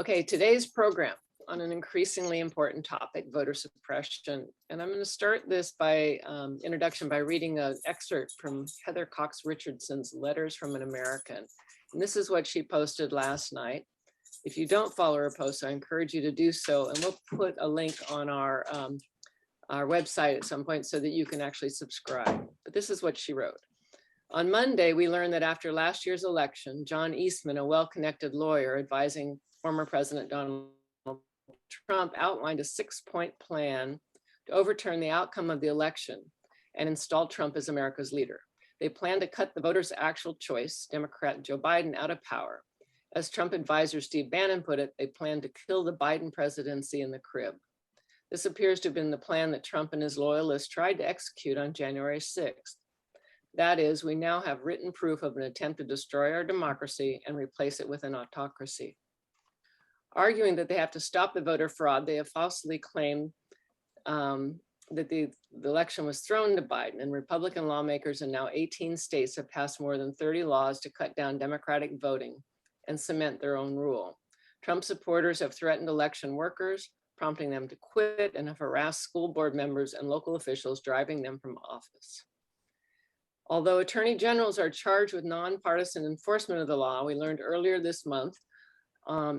Okay, today's program on an increasingly important topic, voter suppression. And I'm going to start this by introduction by reading an excerpt from Heather Cox Richardson's Letters from an American. And this is what she posted last night. If you don't follow her post, I encourage you to do so. And we'll put a link on our website at some point so that you can actually subscribe. But this is what she wrote. On Monday, we learned that after last year's election, John Eastman, a well-connected lawyer advising former President Donald Trump, outlined a 6-point plan to overturn the outcome of the election and install Trump as America's leader. They plan to cut the voters' actual choice, Democrat Joe Biden, out of power. As Trump advisor Steve Bannon put it, they plan to kill the Biden presidency in the crib. This appears to have been the plan that Trump and his loyalists tried to execute on January 6th. That is, we now have written proof of an attempt to destroy our democracy and replace it with an autocracy. Arguing that they have to stop the voter fraud, they have falsely claimed that the election was thrown to Biden, and Republican lawmakers in now 18 states have passed more than 30 laws to cut down Democratic voting and cement their own rule. Trump supporters have threatened election workers, prompting them to quit, and have harassed school board members and local officials, driving them from office. Although attorney generals are charged with nonpartisan enforcement of the law, we learned earlier this month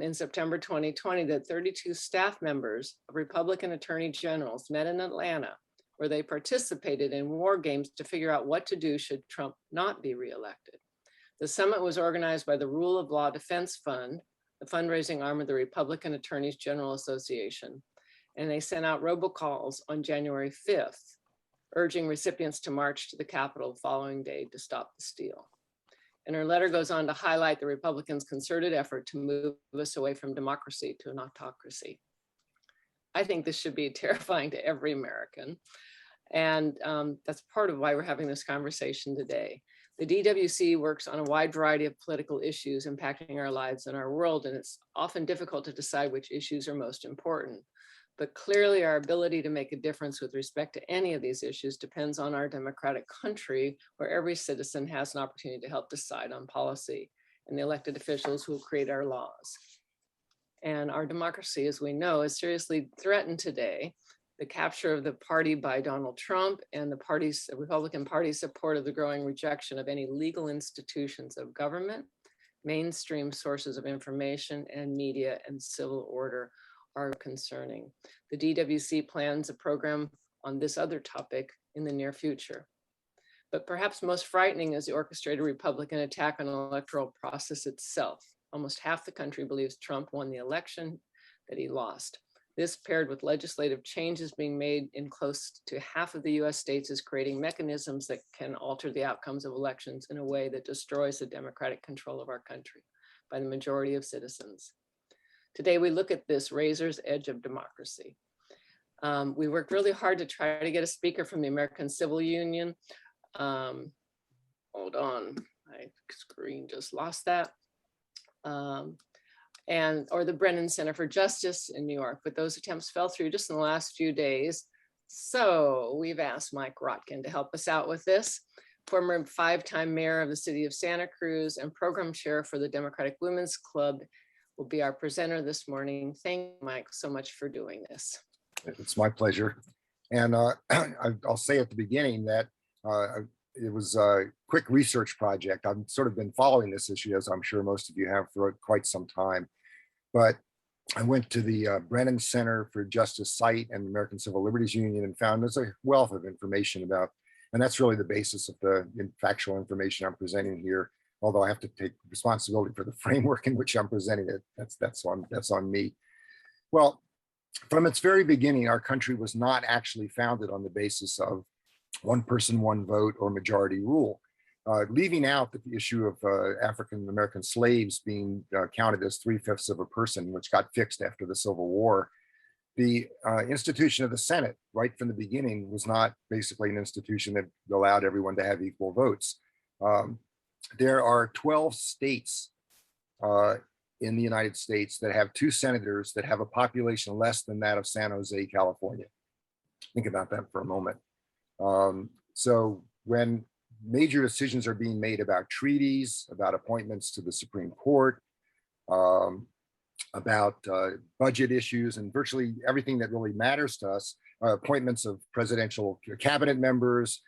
in September 2020 that 32 staff members of Republican attorney generals met in Atlanta, where they participated in war games to figure out what to do should Trump not be reelected. The summit was organized by the Rule of Law Defense Fund, the fundraising arm of the Republican Attorneys General Association, and they sent out robocalls on January 5th, urging recipients to march to the Capitol the following day to stop the steal. And her letter goes on to highlight the Republicans' concerted effort to move us away from democracy to an autocracy. I think this should be terrifying to every American. And that's part of why we're having this conversation today. The DWC works on a wide variety of political issues impacting our lives and our world, and it's often difficult to decide which issues are most important. But clearly our ability to make a difference with respect to any of these issues depends on our democratic country, where every citizen has an opportunity to help decide on policy, and the elected officials who will create our laws. And our democracy, as we know, is seriously threatened today. The capture of the party by Donald Trump and the Republican Party's support of the growing rejection of any legal institutions of government, mainstream sources of information, and media and civil order are concerning. The DWC plans a program on this other topic in the near future. But perhaps most frightening is the orchestrated Republican attack on the electoral process itself. Almost half the country believes Trump won the election that he lost. This, paired with legislative changes being made in close to half of the US states, is creating mechanisms that can alter the outcomes of elections in a way that destroys the democratic control of our country by the majority of citizens. Today, we look at this razor's edge of democracy. We worked really hard to try to get a speaker from the American Civil Union. Hold on, my screen just lost that. Or the Brennan Center for Justice in New York, but those attempts fell through just in the last few days. So we've asked Mike Rotkin to help us out with this. Former 5-time mayor of the city of Santa Cruz and program chair for the Democratic Women's Club will be our presenter this morning. Thank you, Mike, so much for doing this. It's my pleasure. And I'll say at the beginning that it was a quick research project. I've sort of been following this issue, as I'm sure most of you have, for quite some time. But I went to the Brennan Center for Justice site and the American Civil Liberties Union and found there's a wealth of information about, and that's really the basis of the factual information I'm presenting here. Although I have to take responsibility for the framework in which I'm presenting it. That's on me. Well, from its very beginning, our country was not actually founded on the basis of one person, one vote, or majority rule. Leaving out the issue of African American slaves being counted as 3/5 of a person, which got fixed after the Civil War, the institution of the Senate, right from the beginning, was not basically an institution that allowed everyone to have equal votes. There are 12 states in the United States that have 2 senators that have a population less than that of San Jose, California. Think about that for a moment. So when major decisions are being made about treaties, about appointments to the Supreme Court, about budget issues and virtually everything that really matters to us, appointments of presidential cabinet members,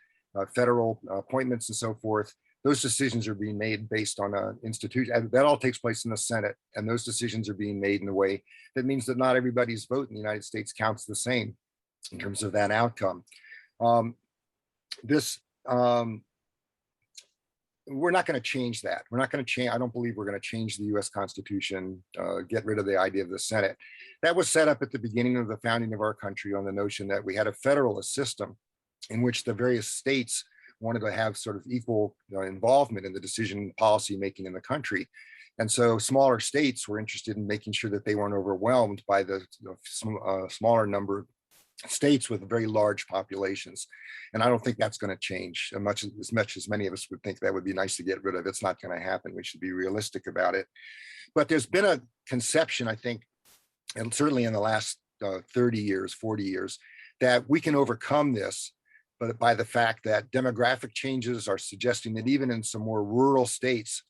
federal appointments and so forth. Those decisions are being made based on an institution. That all takes place in the Senate, and those decisions are being made in a way that means that not everybody's vote in the United States counts the same in terms of that outcome. We're not going to change that. We're not going to change. I don't believe we're going to change the US Constitution, get rid of the idea of the Senate. That was set up at the beginning of the founding of our country on the notion that we had a federalist system in which the various states wanted to have sort of equal involvement in the decision policy making in the country. And so smaller states were interested in making sure that they weren't overwhelmed by the smaller number of states with very large populations. And I don't think that's going to change as much as many of us would think that would be nice to get rid of. It's not going to happen. We should be realistic about it. But there's been a conception, I think, and certainly in the last 30 years, 40 years, that we can overcome this, but by the fact that demographic changes are suggesting that even in some more rural states,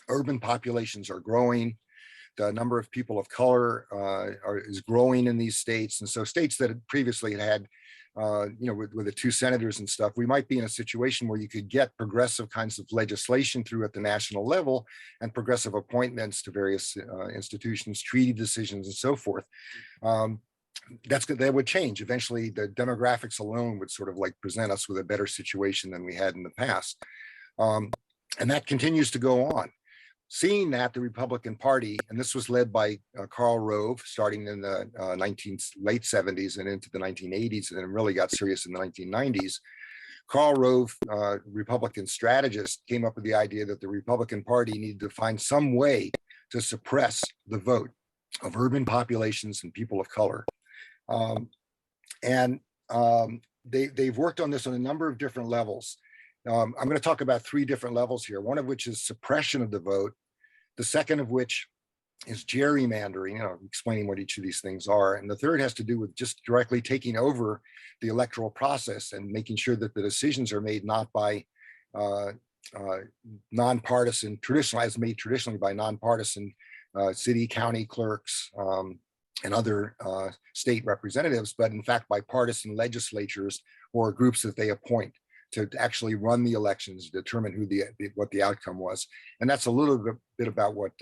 urban populations are growing. The number of people of color is growing in these states. And so states that had previously had, with the 2 senators and stuff, we might be in a situation where you could get progressive kinds of legislation through at the national level and progressive appointments to various institutions, treaty decisions and so forth. That would change. Eventually, the demographics alone would sort of like present us with a better situation than we had in the past. And that continues to go on. Seeing that the Republican Party, and this was led by Karl Rove, starting in the late 70s and into the 1980s, and then really got serious in the 1990s. Karl Rove, Republican strategist, came up with the idea that the Republican Party needed to find some way to suppress the vote of urban populations and people of color. They've worked on this on a number of different levels. I'm going to talk about 3 different levels here, one of which is suppression of the vote, the second of which is gerrymandering, explaining what each of these things are, and the third has to do with just directly taking over the electoral process and making sure that the decisions are made not by nonpartisan, traditionally by nonpartisan city, county clerks, and other state representatives, but in fact by partisan legislatures or groups that they appoint to actually run the elections, determine what the outcome was. And that's a little bit about what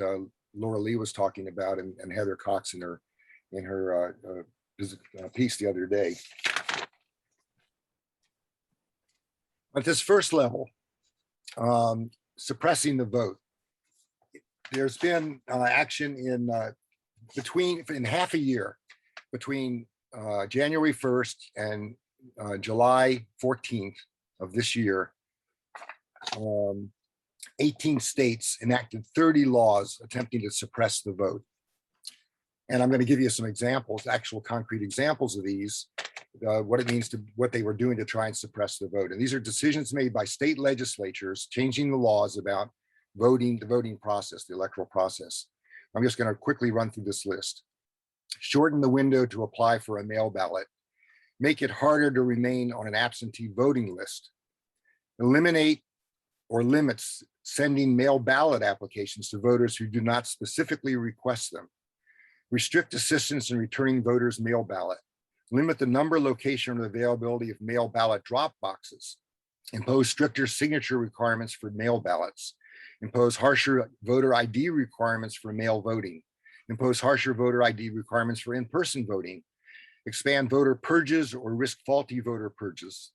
Laura Lee was talking about and Heather Cox in her piece the other day. At this first level, suppressing the vote, there's been action in half a year between January 1st and July 14th of this year. 18 states enacted 30 laws attempting to suppress the vote. And I'm going to give you some examples, actual concrete examples of these, what it means to what they were doing to try and suppress the vote. And these are decisions made by state legislatures changing the laws about voting, the voting process, the electoral process. I'm just going to quickly run through this list. Shorten the window to apply for a mail ballot. Make it harder to remain on an absentee voting list. Eliminate or limits sending mail ballot applications to voters who do not specifically request them. Restrict assistance in returning voters' mail ballot. Limit the number, location, and availability of mail ballot drop boxes. Impose stricter signature requirements for mail ballots. Impose harsher voter ID requirements for mail voting. Impose harsher voter ID requirements for in-person voting. Expand voter purges or risk faulty voter purges.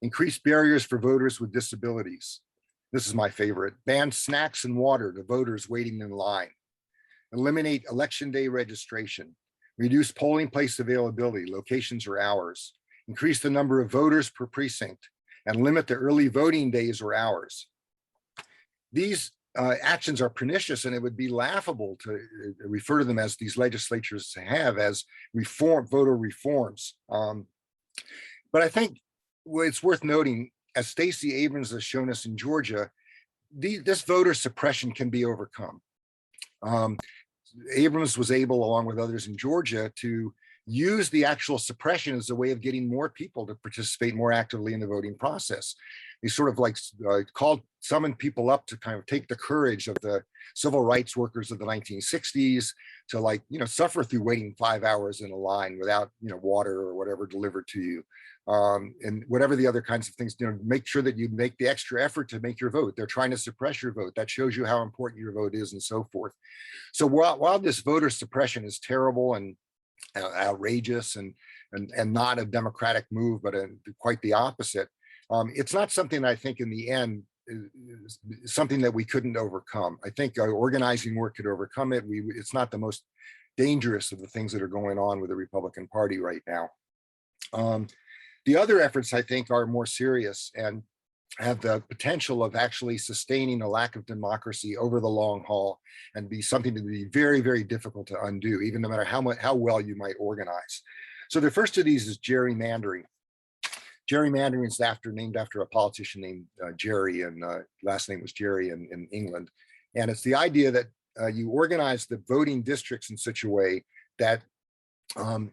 Increase barriers for voters with disabilities. This is my favorite. Ban snacks and water to voters waiting in line. Eliminate election day registration. Reduce polling place availability, locations or hours. Increase the number of voters per precinct and limit the early voting days or hours. These actions are pernicious, and it would be laughable to refer to them as these legislatures have as voter reforms. But I think it's worth noting, as Stacey Abrams has shown us in Georgia, this voter suppression can be overcome. Abrams was able, along with others in Georgia, to use the actual suppression as a way of getting more people to participate more actively in the voting process. They sort of like summoned people up to kind of take the courage of the civil rights workers of the 1960s to, like, suffer through waiting 5 hours in a line without, water or whatever delivered to you. And whatever the other kinds of things, make sure that you make the extra effort to make your vote. They're trying to suppress your vote. That shows you how important your vote is and so forth. So while this voter suppression is terrible and outrageous and not a democratic move, but quite the opposite, it's not something I think in the end is something that we couldn't overcome. I think organizing work could overcome it. It's not the most dangerous of the things that are going on with the Republican Party right now. The other efforts, I think, are more serious and have the potential of actually sustaining a lack of democracy over the long haul and be something to be very, very difficult to undo, even no matter how well you might organize. So the first of these is gerrymandering. Gerrymandering is named after a politician named Gerry, and last name was Jerry in England. And it's the idea that you organize the voting districts in such a way that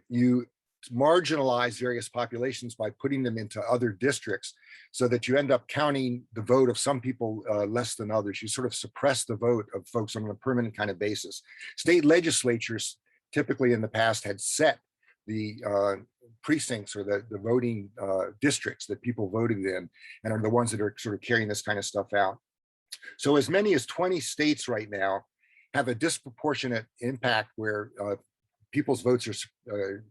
you marginalize various populations by putting them into other districts, so that you end up counting the vote of some people less than others. You sort of suppress the vote of folks on a permanent kind of basis. State legislatures typically in the past had set the precincts or the voting districts that people voted in, and are the ones that are sort of carrying this kind of stuff out. So as many as 20 states right now have a disproportionate impact where people's votes are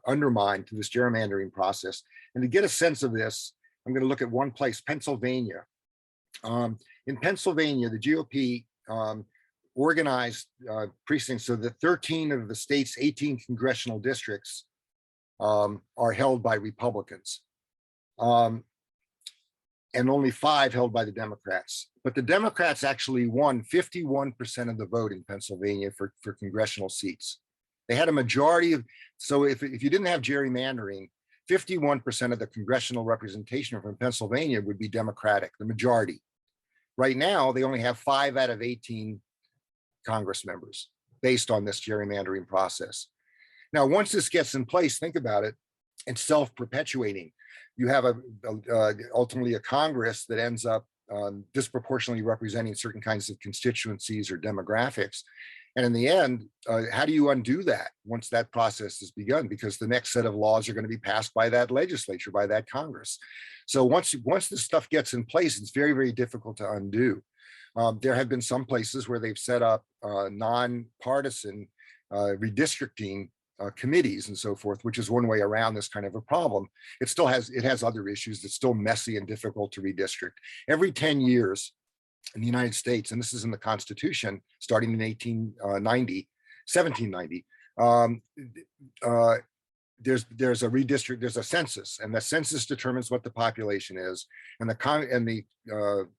undermined through this gerrymandering process. And to get a sense of this, I'm going to look at one place, Pennsylvania. In Pennsylvania, the GOP organized precincts so that 13 of the state's 18 congressional districts are held by Republicans, and only 5 held by the Democrats. But the Democrats actually won 51% of the vote in Pennsylvania for congressional seats. They had a majority of, so if you didn't have gerrymandering, 51% of the congressional representation from Pennsylvania would be Democratic, the majority. Right now, they only have 5 out of 18 Congress members based on this gerrymandering process. Now, once this gets in place, think about it, it's self-perpetuating. You have ultimately a Congress that ends up disproportionately representing certain kinds of constituencies or demographics. And in the end, how do you undo that once that process has begun? Because the next set of laws are going to be passed by that legislature, by that Congress. So once this stuff gets in place, it's very, very difficult to undo. There have been some places where they've set up non-partisan redistricting committees and so forth, which is one way around this kind of a problem. It has other issues that's still messy and difficult to redistrict. Every 10 years, in the United States, and this is in the Constitution, starting in 1790, there's a redistrict, there's a census, and the census determines what the population is, and the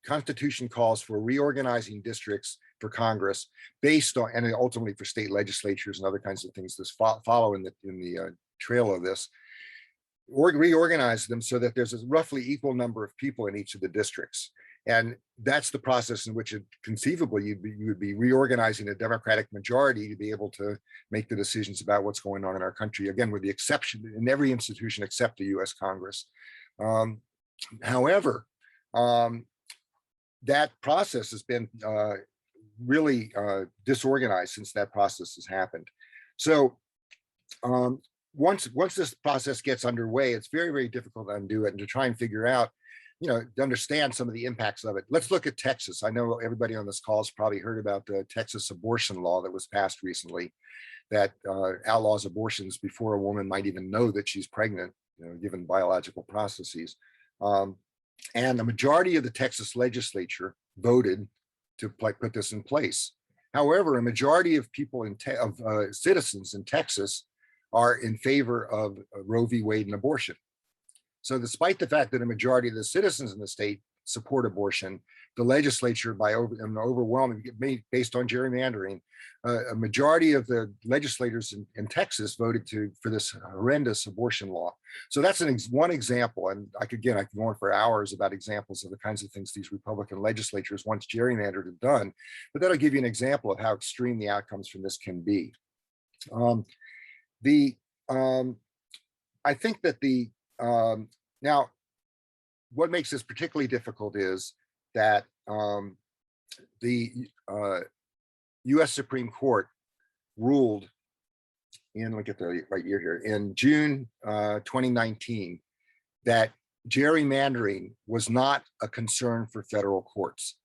Constitution calls for reorganizing districts for Congress based on, and ultimately for state legislatures and other kinds of things that follow in the trail of this, or reorganize them so that there's a roughly equal number of people in each of the districts. And that's the process in which conceivably you would be reorganizing a Democratic majority to be able to make the decisions about what's going on in our country, again, with the exception in every institution except the US Congress. However, that process has been really disorganized since that process has happened. So once this process gets underway, it's very, very difficult to undo it and to try and figure out, to understand some of the impacts of it. Let's look at Texas. I know everybody on this call has probably heard about the Texas abortion law that was passed recently that outlaws abortions before a woman might even know that she's pregnant, given biological processes. And the majority of the Texas legislature voted to put this in place. However, a majority of people citizens in Texas are in favor of Roe v. Wade and abortion. So despite the fact that a majority of the citizens in the state support abortion, the legislature, by an overwhelming, based on gerrymandering, a majority of the legislators in Texas voted for this horrendous abortion law. So that's one example. And I could go on for hours about examples of the kinds of things these Republican legislatures, once gerrymandered, have done. But that'll give you an example of how extreme the outcomes from this can be. I think that now what makes this particularly difficult is that the U.S. Supreme Court ruled in, look at the right year here, in June 2019, that gerrymandering was not a concern for federal courts,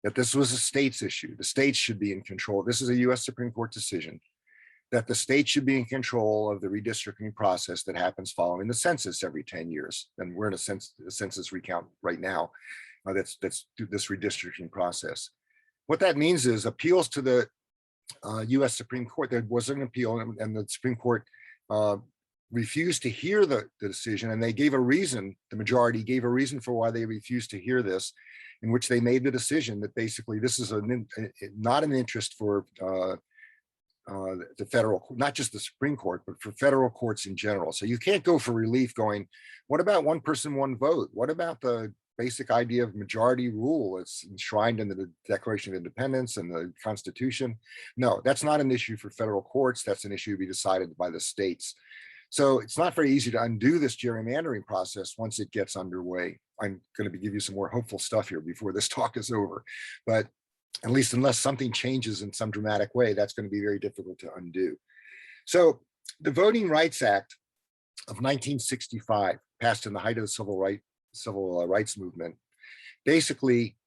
that this was a state's issue. The states should be in control. This is a U.S. Supreme Court decision that the state should be in control of the redistricting process that happens following the census every 10 years. And we're in a census recount right now. That's this redistricting process. What that means is appeals to the U.S. Supreme Court. There was an appeal, and the Supreme Court refused to hear the decision, and they gave a reason. The majority gave a reason for why they refused to hear this, in which they made the decision that basically this is not an interest for the federal, not just the Supreme Court, but for federal courts in general. So you can't go for relief going, what about one person, one vote? What about the basic idea of majority rule? It's enshrined in the Declaration of Independence and the Constitution. No, that's not an issue for federal courts. That's an issue to be decided by the states. So it's not very easy to undo this gerrymandering process once it gets underway. I'm going to give you some more hopeful stuff here before this talk is over, but at least unless something changes in some dramatic way, that's going to be very difficult to undo. So the Voting Rights Act of 1965, passed in the height of the civil rights movement, basically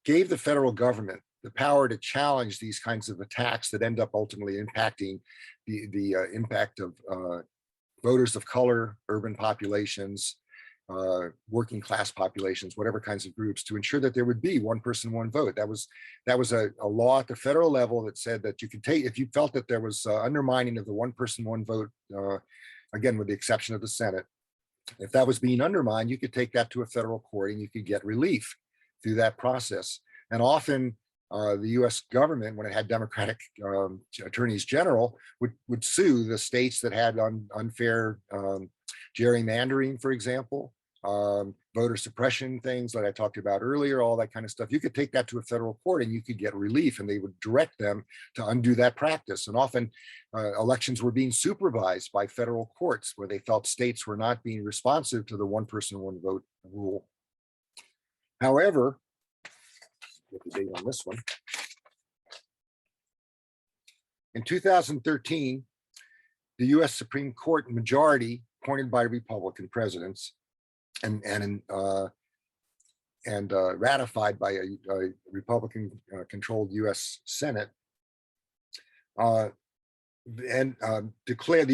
gave the federal government the power to challenge these kinds of attacks that end up ultimately impacting the impact of voters of color, urban populations, working class populations, whatever kinds of groups, to ensure that there would be one person, one vote. That was a law at the federal level that said that you could take, if you felt that there was undermining of the one person, one vote, again, with the exception of the Senate, if that was being undermined, you could take that to a federal court and you could get relief through that process. And often the US government, when it had Democratic attorneys general, would sue the states that had unfair gerrymandering, for example, voter suppression things that I talked about earlier, all that kind of stuff. You could take that to a federal court and you could get relief, and they would direct them to undo that practice. And often elections were being supervised by federal courts where they felt states were not being responsive to the one person, one vote rule. However, get the date on this one. In 2013, the US Supreme Court majority, appointed by Republican presidents and ratified by a Republican controlled US Senate, declared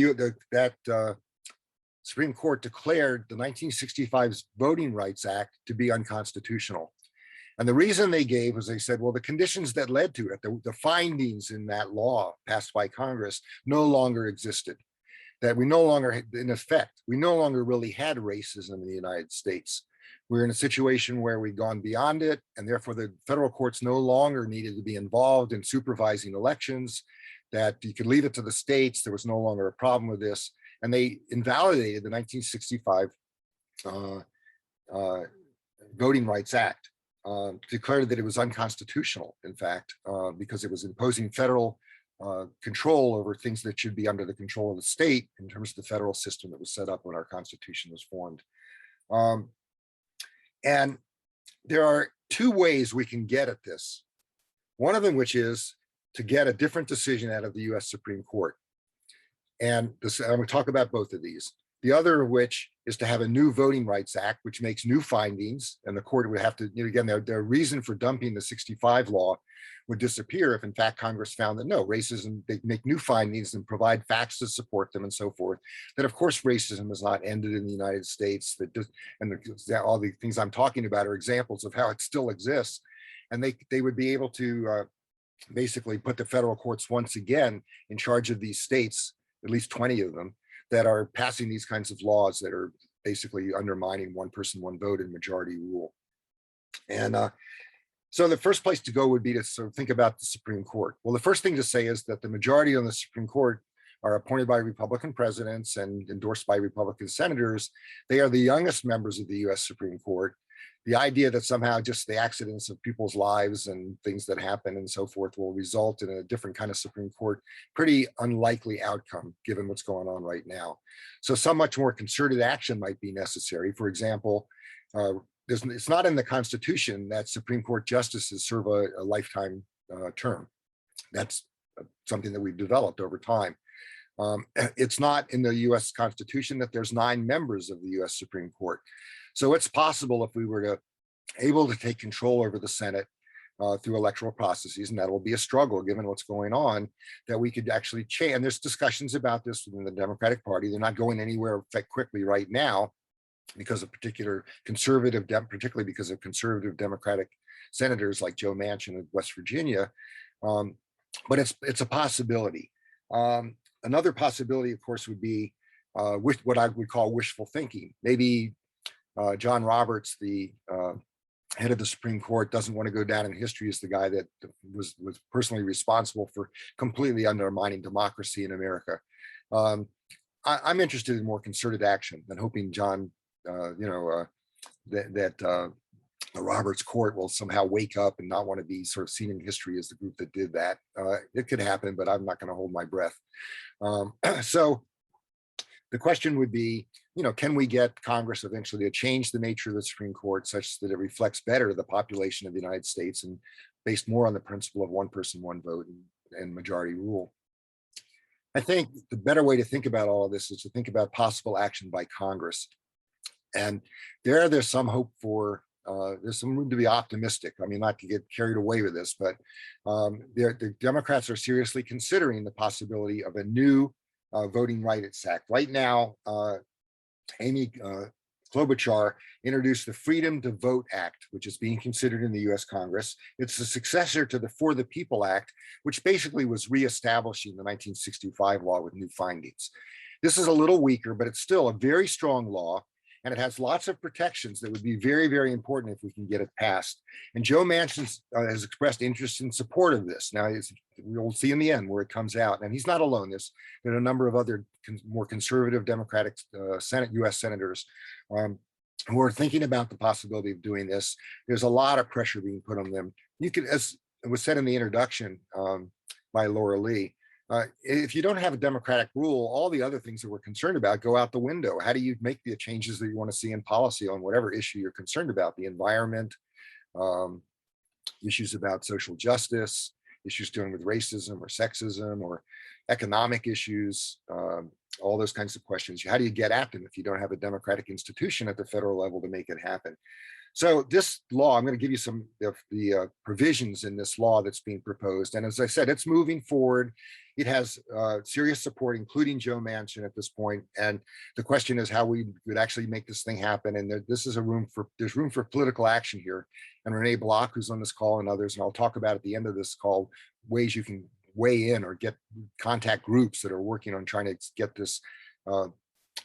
that Supreme Court declared the 1965 Voting Rights Act to be unconstitutional. And the reason they gave was they said, well, the conditions that led to it, the findings in that law passed by Congress no longer existed. That we no longer, in effect, we no longer really had racism in the United States. We're in a situation where we've gone beyond it, and therefore the federal courts no longer needed to be involved in supervising elections, that you could leave it to the states. There was no longer a problem with this. And they invalidated the 1965 Voting Rights Act, declared that it was unconstitutional, in fact, because it was imposing federal control over things that should be under the control of the state in terms of the federal system that was set up when our Constitution was formed. And there are two ways we can get at this. One of them, which is to get a different decision out of the US Supreme Court. And I'm going to talk about both of these. The other of which is to have a new Voting Rights Act, which makes new findings, and the court would have to, again, their reason for dumping the 65 law would disappear if in fact Congress found that no, racism, they make new findings and provide facts to support them and so forth, that of course racism is not ended in the United States, all the things I'm talking about are examples of how it still exists. And they would be able to basically put the federal courts once again in charge of these states, at least 20 of them, that are passing these kinds of laws that are basically undermining one person, one vote and majority rule. And so the first place to go would be to sort of think about the Supreme Court. Well, the first thing to say is that the majority on the Supreme Court are appointed by Republican presidents and endorsed by Republican senators. They are the youngest members of the US Supreme Court. the idea that somehow just the accidents of people's lives and things that happen and so forth will result in a different kind of Supreme Court, pretty unlikely outcome given what's going on right now. So some much more concerted action might be necessary. For example, it's not in the Constitution that Supreme Court justices serve a lifetime term. That's something that we've developed over time. It's not in the US Constitution that there's 9 members of the US Supreme Court. So it's possible if we were able to take control over the Senate through electoral processes, and that will be a struggle given what's going on, that we could actually change. And there's discussions about this within the Democratic Party. They're not going anywhere quickly right now because of particularly because of conservative Democratic senators like Joe Manchin of West Virginia. But it's a possibility. Another possibility, of course, would be what I would call wishful thinking. Maybe John Roberts, the head of the Supreme Court, doesn't want to go down in history as the guy that was personally responsible for completely undermining democracy in America. I'm interested in more concerted action than hoping John, that the Roberts court will somehow wake up and not want to be sort of seen in history as the group that did that. It could happen, but I'm not going to hold my breath. So the question would be, can we get Congress eventually to change the nature of the Supreme Court such that it reflects better the population of the United States and based more on the principle of one person, one vote and majority rule? I think the better way to think about all of this is to think about possible action by Congress. And there's some hope for, there's some room to be optimistic. I mean, not to get carried away with this, but the Democrats are seriously considering the possibility of a new Voting Rights Act. Right now, Amy Klobuchar introduced the Freedom to Vote Act, which is being considered in the US Congress. It's the successor to the For the People Act, which basically was reestablishing the 1965 law with new findings. This is a little weaker, but it's still a very strong law. And it has lots of protections that would be very, very important if we can get it passed. And Joe Manchin has expressed interest in support of this. Now, we'll see in the end where it comes out. And he's not alone. There are a number of other more conservative Democratic US senators who are thinking about the possibility of doing this. There's a lot of pressure being put on them. You could, as it was said in the introduction by Laura Lee, if you don't have a democratic rule, all the other things that we're concerned about go out the window. How do you make the changes that you want to see in policy on whatever issue you're concerned about? The environment, issues about social justice, issues dealing with racism or sexism or economic issues, all those kinds of questions. How do you get at them if you don't have a democratic institution at the federal level to make it happen? So this law, I'm going to give you some of the provisions in this law that's being proposed. And as I said, it's moving forward. It has serious support, including Joe Manchin at this point. And the question is how we would actually make this thing happen. And there's room for political action here. And Renee Block, who's on this call, and others, and I'll talk about at the end of this call, ways you can weigh in or contact groups that are working on trying to get this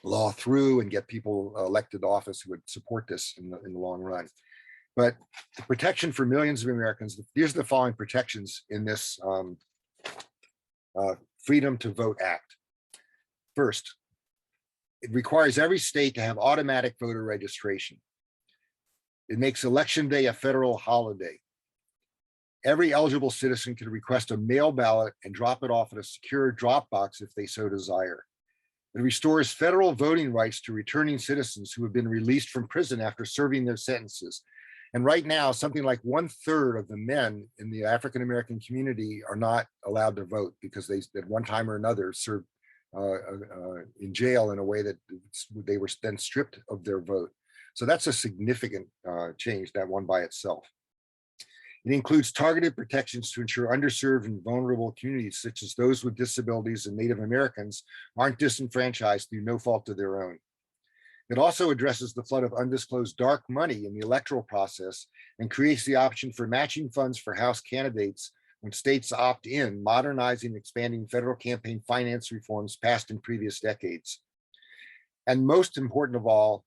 law through and get people elected to office who would support this in the long run. But the protection for millions of Americans, these are the following protections in this Freedom to Vote Act. First, it requires every state to have automatic voter registration. It makes Election Day a federal holiday. Every eligible citizen can request a mail ballot and drop it off at a secure drop box if they so desire. It restores federal voting rights to returning citizens who have been released from prison after serving their sentences. And right now, something like 1/3 of the men in the African-American community are not allowed to vote because they, at one time or another, served in jail in a way that they were then stripped of their vote. So that's a significant change, that one by itself. It includes targeted protections to ensure underserved and vulnerable communities, such as those with disabilities and Native Americans, aren't disenfranchised through no fault of their own. It also addresses the flood of undisclosed dark money in the electoral process and creates the option for matching funds for House candidates when states opt in, modernizing and expanding federal campaign finance reforms passed in previous decades. And most important of all,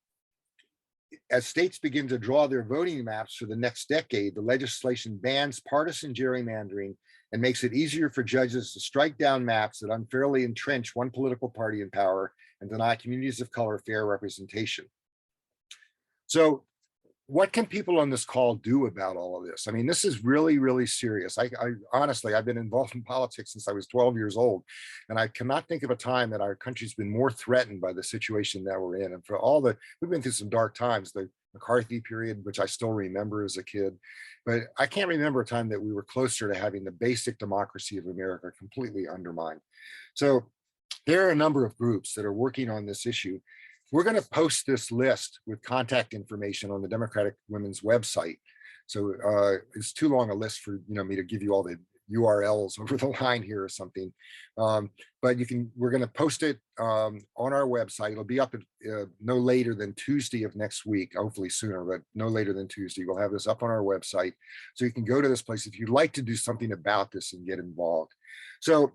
as states begin to draw their voting maps for the next decade, the legislation bans partisan gerrymandering and makes it easier for judges to strike down maps that unfairly entrench one political party in power and deny communities of color fair representation. So what can people on this call do about all of this? I mean, this is really, really serious. I honestly, I've been involved in politics since I was 12 years old, and I cannot think of a time that our country's been more threatened by the situation that we're in. And for all the, we've been through some dark times, the McCarthy period, which I still remember as a kid, but I can't remember a time that we were closer to having the basic democracy of America completely undermined. So there are a number of groups that are working on this issue. We're going to post this list with contact information on the Democratic Women's website. So it's too long a list for me to give you all the URLs over the line here or something. But we're going to post it on our website. It'll be up at no later than Tuesday of next week, hopefully sooner, but no later than Tuesday. We'll have this up on our website. So you can go to this place if you'd like to do something about this and get involved. So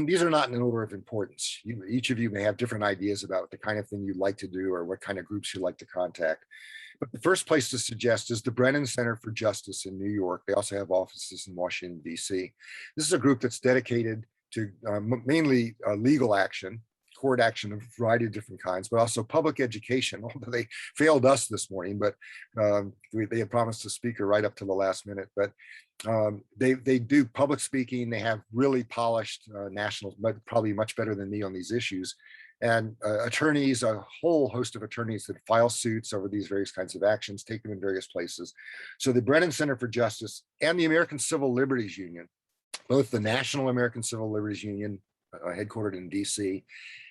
these are not in order of importance. Each of you may have different ideas about the kind of thing you'd like to do or what kind of groups you'd like to contact. But the first place to suggest is the Brennan Center for Justice in New York. They also have offices in Washington, D.C. This is a group that's dedicated to mainly legal action, court action of a variety of different kinds, but also public education, although they failed us this morning, but they had promised a speaker right up to the last minute. But they do public speaking. They have really polished nationals, but probably much better than me on these issues. And attorneys, a whole host of attorneys that file suits over these various kinds of actions, take them in various places. So the Brennan Center for Justice and the American Civil Liberties Union, both the National American Civil Liberties Union, headquartered in DC,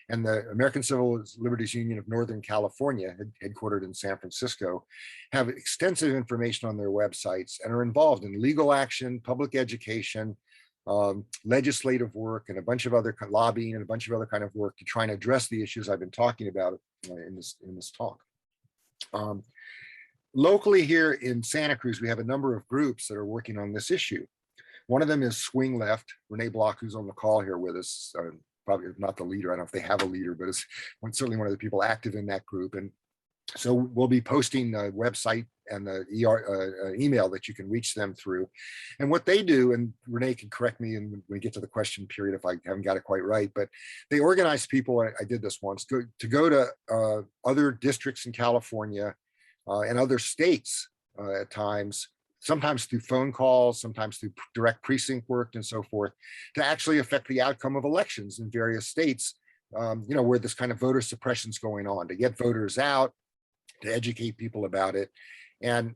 and the American Civil Liberties Union of Northern California, headquartered in San Francisco, have extensive information on their websites and are involved in legal action, public education, legislative work, and a bunch of other lobbying and a bunch of other kind of work to try and address the issues I've been talking about in this talk. Locally here in Santa Cruz, we have a number of groups that are working on this issue. One of them is Swing Left. Renee Block, who's on the call here with us, probably not the leader. I don't know if they have a leader, but it's certainly one of the people active in that group. And so we'll be posting the website and the email that you can reach them through. And what they do, and Renee can correct me when we get to the question period if I haven't got it quite right, but they organize people, I did this once, to go to other districts in California and other states at times, sometimes through phone calls, sometimes through direct precinct work and so forth, to actually affect the outcome of elections in various states, where this kind of voter suppression is going on, to get voters out, to educate people about it. And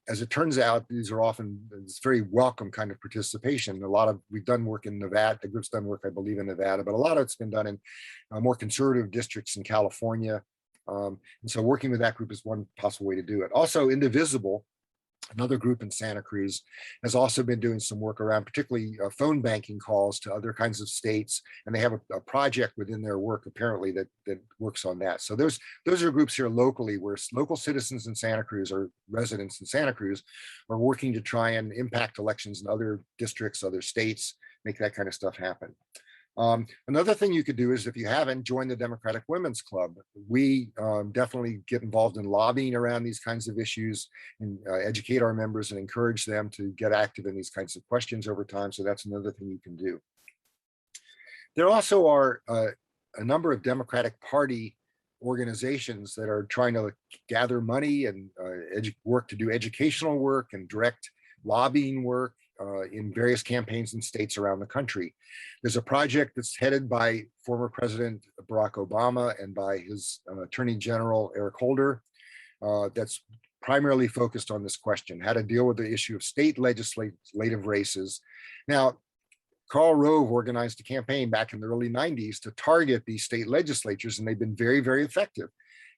as it turns out, these are often, it's very welcome kind of participation. We've done work in Nevada, the group's done work, I believe, in Nevada, but a lot of it's been done in more conservative districts in California. And so working with that group is one possible way to do it. Also, Indivisible, another group in Santa Cruz, has also been doing some work around particularly phone banking calls to other kinds of states. And they have a project within their work, apparently, that works on that. So those are groups here locally where local citizens in Santa Cruz or residents in Santa Cruz are working to try and impact elections in other districts, other states, make that kind of stuff happen. Another thing you could do is, if you haven't, join the Democratic Women's Club. We definitely get involved in lobbying around these kinds of issues and educate our members and encourage them to get active in these kinds of questions over time. So that's another thing you can do. There also are a number of Democratic Party organizations that are trying to gather money and work to do educational work and direct lobbying work in various campaigns in states around the country. There's a project that's headed by former President Barack Obama and by his Attorney General Eric Holder that's primarily focused on this question, how to deal with the issue of state legislative races. Now, Karl Rove organized a campaign back in the early 90s to target these state legislatures, and they've been very, very effective.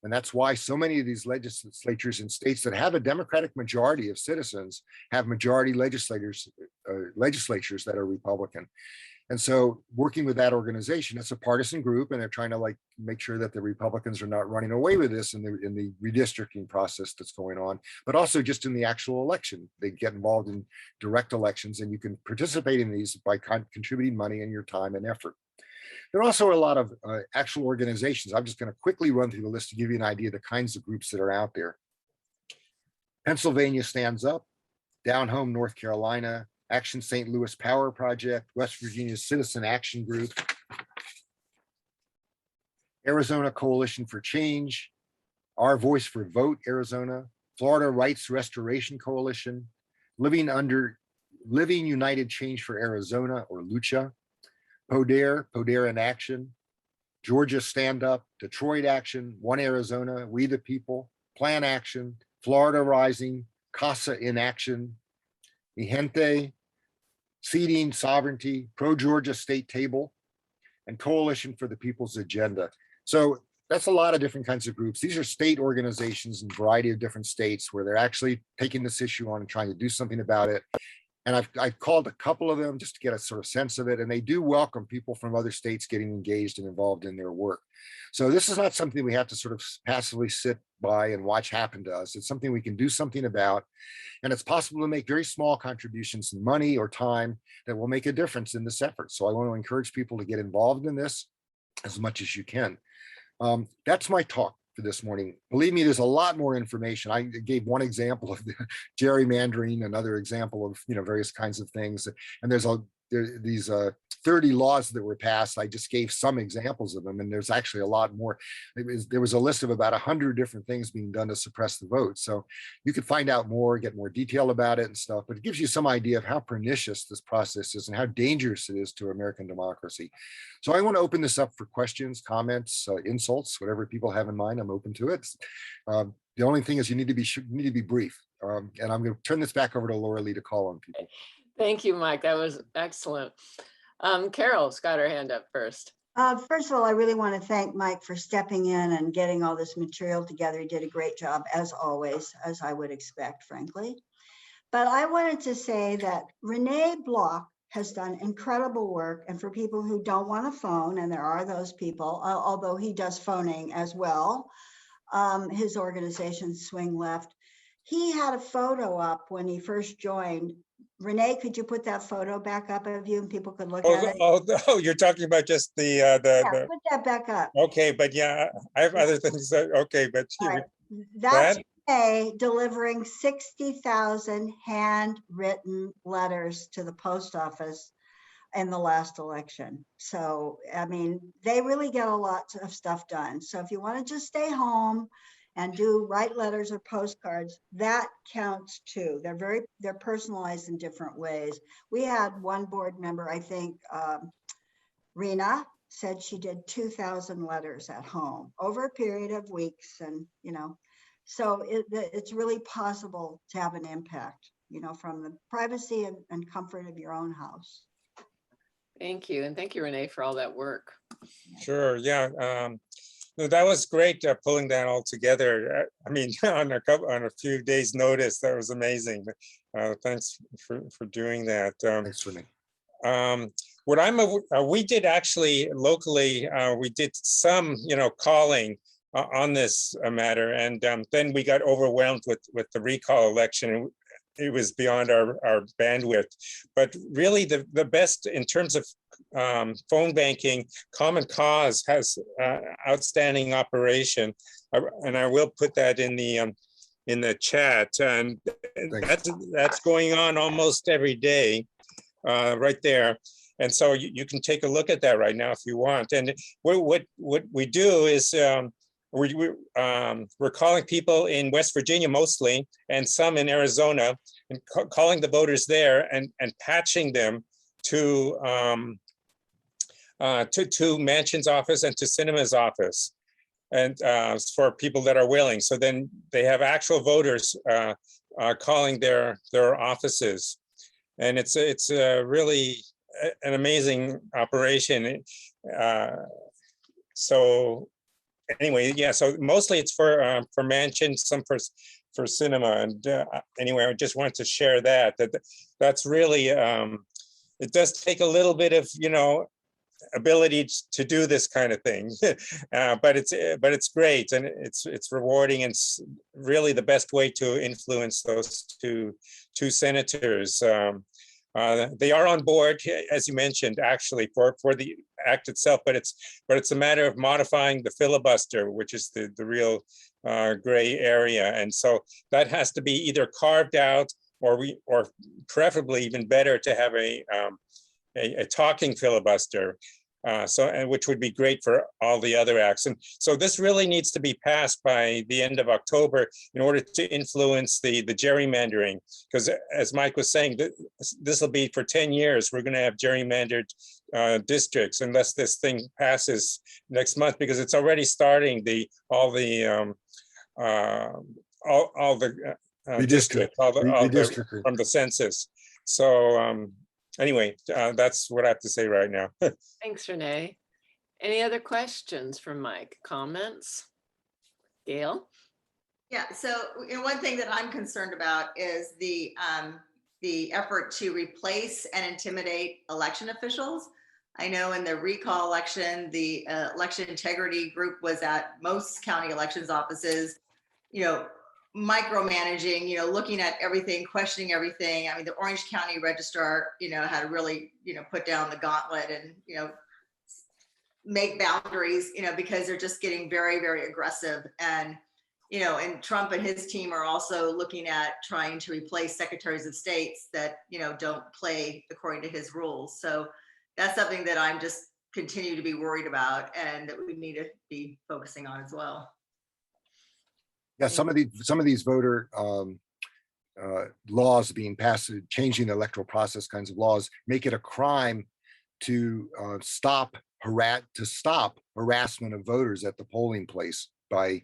And that's why so many of these legislatures in states that have a Democratic majority of citizens have majority legislatures that are Republican. And so working with that organization, it's a partisan group, and they're trying to make sure that the Republicans are not running away with this in the redistricting process that's going on, but also just in the actual election. They get involved in direct elections, and you can participate in these by contributing money and your time and effort. There are also a lot of actual organizations. I'm just going to quickly run through the list to give you an idea of the kinds of groups that are out there. Pennsylvania Stands Up, Down Home North Carolina, Action St. Louis Power Project, West Virginia Citizen Action Group, Arizona Coalition for Change, Our Voice for Vote Arizona, Florida Rights Restoration Coalition, Living United Change for Arizona, or Lucha, Poder in Action, Georgia Stand Up, Detroit Action, One Arizona, We the People, Plan Action, Florida Rising, Casa in Action, Mi Gente, Seeding Sovereignty, Pro Georgia State Table, and Coalition for the People's Agenda. So that's a lot of different kinds of groups. These are state organizations in a variety of different states where they're actually taking this issue on and trying to do something about it. And I've called a couple of them just to get a sort of sense of it. And they do welcome people from other states getting engaged and involved in their work. So this is not something we have to sort of passively sit by and watch happen to us. It's something we can do something about. And it's possible to make very small contributions in money or time that will make a difference in this effort. So I want to encourage people to get involved in this as much as you can. That's my talk for this morning. Believe me, there's a lot more information. I gave one example of the gerrymandering, another example of various kinds of things. And there's these 30 laws that were passed. I just gave some examples of them, and there's actually a lot more. There was a list of about 100 different things being done to suppress the vote. So you could find out more, get more detail about it and stuff, but it gives you some idea of how pernicious this process is and how dangerous it is to American democracy. So I want to open this up for questions, comments, insults, whatever people have in mind. I'm open to it. The only thing is you need to be brief. And I'm going to turn this back over to Laura Lee to call on people. Thank you, Mike. That was excellent. Carol's got her hand up first. First of all, I really want to thank Mike for stepping in and getting all this material together. He did a great job, as always, as I would expect, frankly. But I wanted to say that Renee Block has done incredible work. And for people who don't want to phone, and there are those people, although he does phoning as well, his organization, Swing Left, he had a photo up when he first joined. Renee, could you put that photo back up of you and people could look at it? Oh, you're talking about just Yeah, put that back up. Okay, but yeah, I have other things that, okay, but Right. That's Renee delivering 60,000 handwritten letters to the post office in the last election. So, I mean, they really get a lot of stuff done. So if you want to just stay home and write letters or postcards, that counts too. They're personalized in different ways. We had one board member, I think, Rena, said she did 2,000 letters at home over a period of weeks. And, so it's really possible to have an impact, from the privacy and comfort of your own house. Thank you. And thank you, Renee, for all that work. Sure, yeah. No, that was great pulling that all together. I mean, on a few days' notice, that was amazing. Thanks for doing that. Thanks, Renee. We did actually locally, we did some, calling on this matter, and then we got overwhelmed with the recall election. It was beyond our bandwidth, but really the best in terms of phone banking, Common Cause has outstanding operation, and I will put that in the chat, and that's going on almost every day, right there. And so you can take a look at that right now if you want. And what we do is we're calling people in West Virginia mostly, and some in Arizona, and calling the voters there and patching them to Manchin's office and to Sinema's office, and for people that are willing. So then they have actual voters calling their offices, and it's really an amazing operation. So anyway, yeah, so mostly it's for Manchin, some for Sinema, and anyway, I just wanted to share that's really it does take a little bit of ability to do this kind of thing, but it's great, and it's rewarding, and it's really the best way to influence those two senators. They are on board, as you mentioned, actually for the act itself, but it's a matter of modifying the filibuster, which is the real gray area, and so that has to be either carved out, or preferably even better to have a talking filibuster. and which would be great for all the other acts. And so this really needs to be passed by the end of October in order to influence the gerrymandering. Because as Mike was saying, this will be for 10 years. We're going to have gerrymandered districts unless this thing passes next month, because it's already starting all the districts, Redistricting. from the census. So anyway, that's what I have to say right now. Thanks, Renee. Any other questions for Mike? Comments? Gail? Yeah, so one thing that I'm concerned about is the effort to replace and intimidate election officials. I know in the recall election, the election integrity group was at most county elections offices, micromanaging, looking at everything, questioning everything. I mean, the Orange County registrar, had to really, put down the gauntlet and, make boundaries, because they're just getting very, very aggressive. And, and Trump and his team are also looking at trying to replace secretaries of states that, don't play according to his rules. So that's something that I'm just continue to be worried about and that we need to be focusing on as well. Yeah, some of these voter laws being passed, changing the electoral process kinds of laws, make it a crime to stop harassment of voters at the polling place by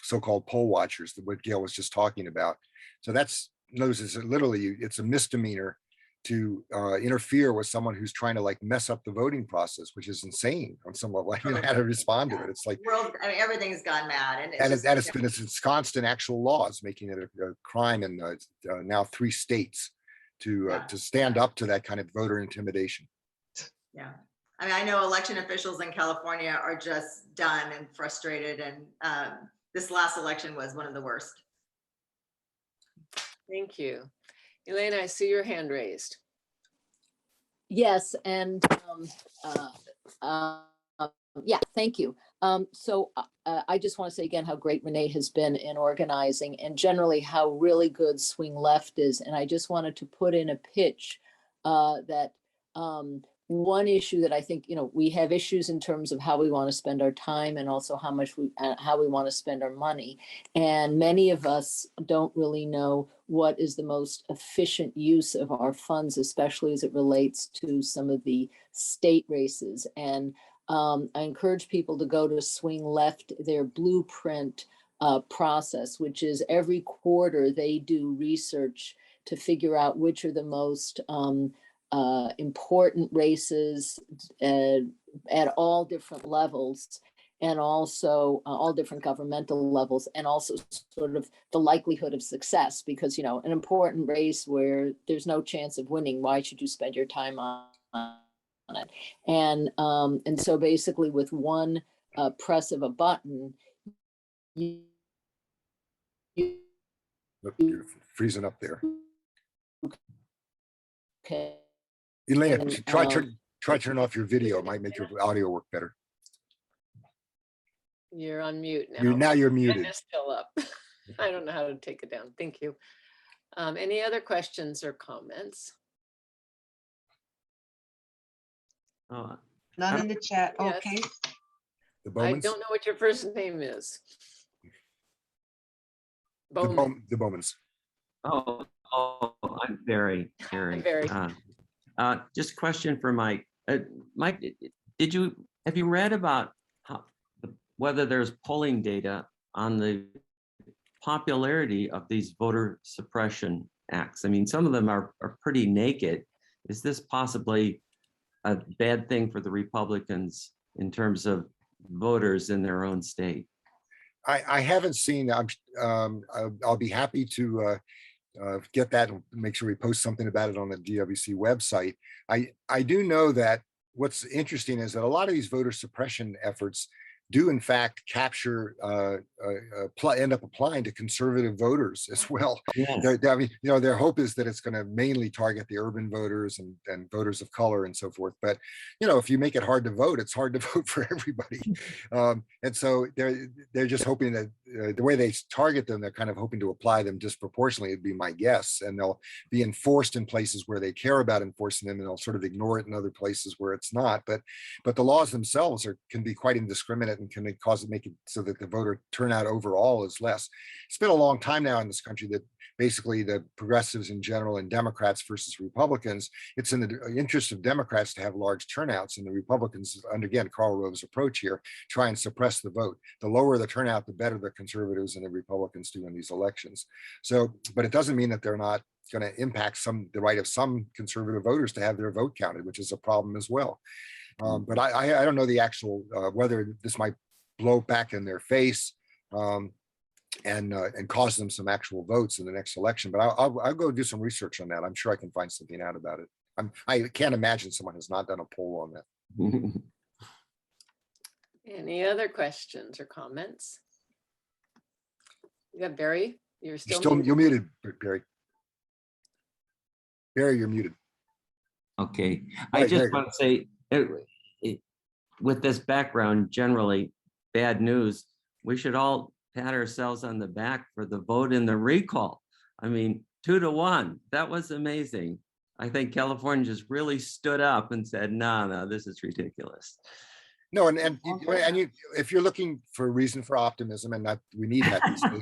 so-called poll watchers, what Gail was just talking about. So it's a misdemeanor to interfere with someone who's trying to mess up the voting process, which is insane on some level. I don't know how to respond to it. It's like everything's gone mad, and it's constant actual laws making it a crime in now 3 states to stand up to that kind of voter intimidation. Yeah, I mean, I know election officials in California are just done and frustrated, and this last election was one of the worst. Thank you. Elena, I see your hand raised. Yes, and yeah, thank you. So I just want to say again how great Renee has been in organizing and generally how really good Swing Left is. And I just wanted to put in a pitch that one issue that I think, we have issues in terms of how we want to spend our time and also how we want to spend our money. And many of us don't really know what is the most efficient use of our funds, especially as it relates to some of the state races. And I encourage people to go to Swing Left, their blueprint process, which is every quarter they do research to figure out which are the most important races at all different levels, and also all different governmental levels, and also sort of the likelihood of success, because an important race where there's no chance of winning, why should you spend your time on it? And so basically with one press of a button, You're freezing up there. Okay. Elena, try turn off your video. It might make your audio work better. You're on mute now. You're muted. It's still up. I don't know how to take it down. Thank you. Any other questions or comments? None in the chat. Yes. Okay. The I Bowmans? don't know what your first name is. The Bowmans. Oh, I'm Barry. Barry. Just a question for Mike. Mike, have you read about whether there's polling data on the popularity of these voter suppression acts? I mean, some of them are pretty naked. Is this possibly a bad thing for the Republicans in terms of voters in their own state? I haven't seen. I'll be happy to get that and make sure we post something about it on the DWC website. I do know that what's interesting is that a lot of these voter suppression efforts, do in fact capture, end up applying to conservative voters as well. Yes. I mean, their hope is that it's going to mainly target the urban voters and voters of color and so forth. But, if you make it hard to vote, it's hard to vote for everybody. And so they're just hoping that the way they target them, they're kind of hoping to apply them disproportionately, would be my guess. And they'll be enforced in places where they care about enforcing them, and they'll sort of ignore it in other places where it's not. But the laws themselves can be quite indiscriminate and can make it so that the voter turnout overall is less. It's been a long time now in this country that basically the progressives in general and Democrats versus Republicans, it's in the interest of Democrats to have large turnouts, and the Republicans, and again, Karl Rove's approach here, try and suppress the vote. The lower the turnout, the better the conservatives and the Republicans do in these elections. So, but it doesn't mean that they're not going to impact the right of some conservative voters to have their vote counted, which is a problem as well. But I don't know the actual whether this might blow back in their face and cause them some actual votes in the next election. But I'll go do some research on that. I'm sure I can find something out about it. I can't imagine someone has not done a poll on that. Any other questions or comments? You got Barry? You're muted, Barry. Barry, you're muted. Okay, I just want to say, with this background, generally bad news, we should all pat ourselves on the back for the vote in the recall. I mean, 2-1, that was amazing. I think California just really stood up and said, no, this is ridiculous. No, and if you're looking for a reason for optimism, and we need that these days,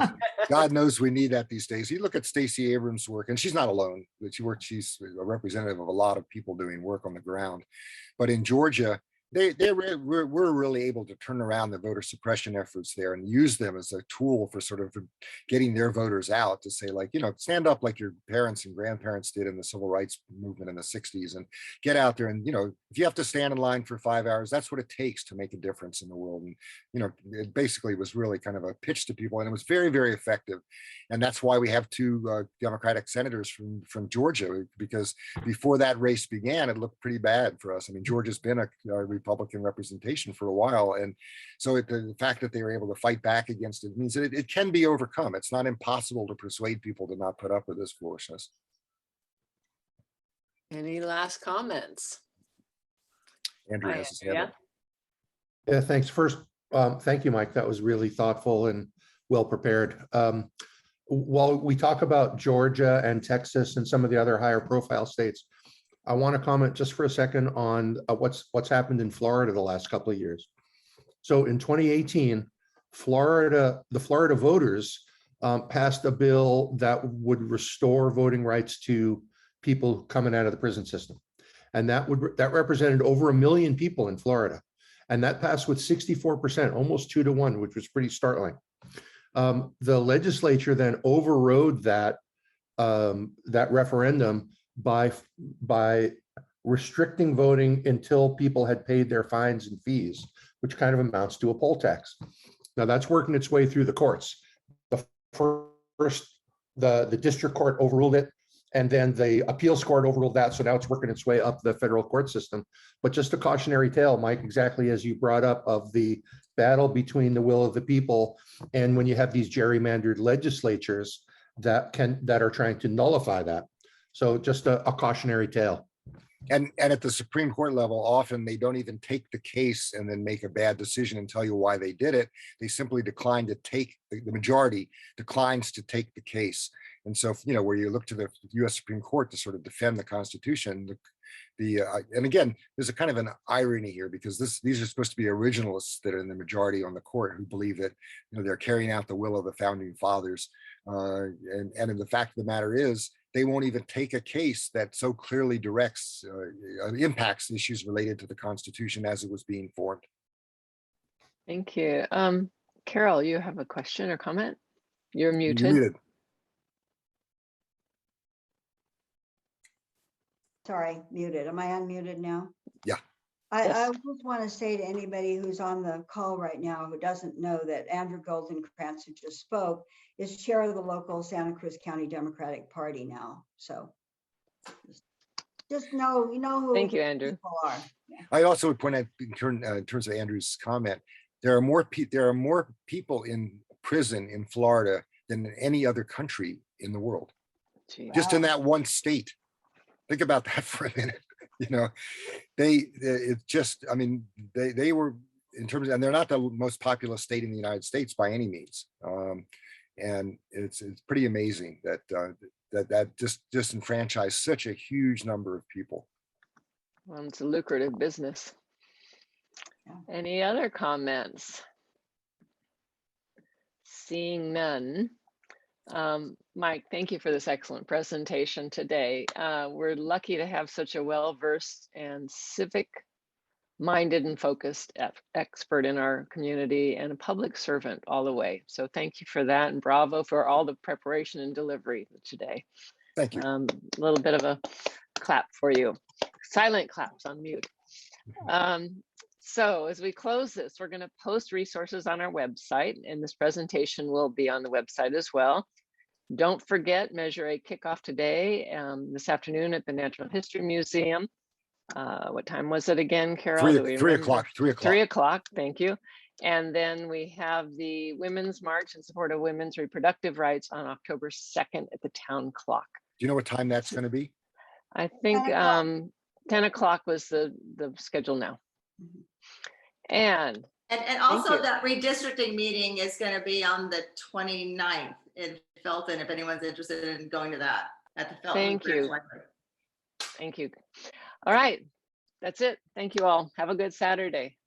God knows we need that these days. You look at Stacey Abrams' work, and she's not alone. She's a representative of a lot of people doing work on the ground. But in Georgia, we're really able to turn around the voter suppression efforts there and use them as a tool for sort of getting their voters out to say, like, stand up like your parents and grandparents did in the civil rights movement in the 60s, and get out there. And, if you have to stand in line for 5 hours, that's what it takes to make a difference in the world. And, it basically was really kind of a pitch to people, and it was very, very effective. And that's why we have 2 Democratic senators from Georgia, because before that race began, it looked pretty bad for us. I mean, Georgia's been a Republican representation for a while. And so the fact that they were able to fight back against it means that it can be overcome. It's not impossible to persuade people to not put up with this foolishness. Any last comments? Andrew has his hand up. Yeah, thanks. First, thank you, Mike. That was really thoughtful and well prepared. While we talk about Georgia and Texas and some of the other higher profile states, I want to comment just for a second on what's happened in Florida the last couple of years. So in 2018, the Florida voters passed a bill that would restore voting rights to people coming out of the prison system. And that represented over 1 million people in Florida. And that passed with 64%, almost 2-1, which was pretty startling. The legislature then overrode that referendum by restricting voting until people had paid their fines and fees, which kind of amounts to a poll tax. Now that's working its way through the courts. The district court overruled it, and then the appeals court overruled that. So now it's working its way up the federal court system. But just a cautionary tale, Mike, exactly as you brought up, of the battle between the will of the people, and when you have these gerrymandered legislatures that are trying to nullify that. So just a cautionary tale. And at the Supreme Court level, often they don't even take the case and then make a bad decision and tell you why they did it. They simply decline to take, the majority declines to take the case. And so, where you look to the US Supreme Court to sort of defend the Constitution, and again, there's a kind of an irony here, because these are supposed to be originalists that are in the majority on the court, who believe that they're carrying out the will of the founding fathers. And the fact of the matter is, they won't even take a case that so clearly impacts issues related to the Constitution as it was being formed. Thank you. Carol, you have a question or comment? You're muted. You're muted. Sorry, muted. Am I unmuted now? Yeah. I just want to say to anybody who's on the call right now who doesn't know that Andrew Goldenkrantz, who just spoke, is chair of the local Santa Cruz County Democratic Party now. So just know, who Thank you, Andrew. people are. Yeah. I also would point out, in terms of Andrew's comment, There are more people in prison in Florida than in any other country in the world, Gee. just in that one state. Think about that for a minute. You know, it's just, I mean, they were in terms of, and they're not the most populous state in the United States by any means. And it's pretty amazing that that just disenfranchised such a huge number of people. Well, it's a lucrative business. Yeah. Any other comments? Seeing none. Mike, thank you for this excellent presentation today. We're lucky to have such a well-versed and civic-minded and focused expert in our community and a public servant all the way. So thank you for that, and bravo for all the preparation and delivery today. Thank you. A little bit of a clap for you. Silent claps on mute. So as we close this, we're going to post resources on our website, and this presentation will be on the website as well. Don't forget Measure A kickoff today, this afternoon at the Natural History Museum. What time was it again, Carol? Do we 3 remember? o'clock. 3 o'clock. 3 o'clock, thank you. And then we have the Women's March in support of women's reproductive rights on October 2nd at the town clock. Do you know what time that's going to be? I think 10 o'clock. 10 o'clock was the schedule now. Mhm. And And also you. that redistricting meeting is going to be on the 29th in Felton, if anyone's interested in going to that at the Felton. Thank Branch you. Library. thank you. All right, that's it. Thank you all. Have a good Saturday.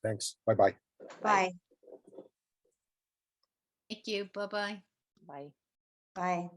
Thanks. Bye-bye. Bye. Thank you. Bye-bye. Bye. Bye.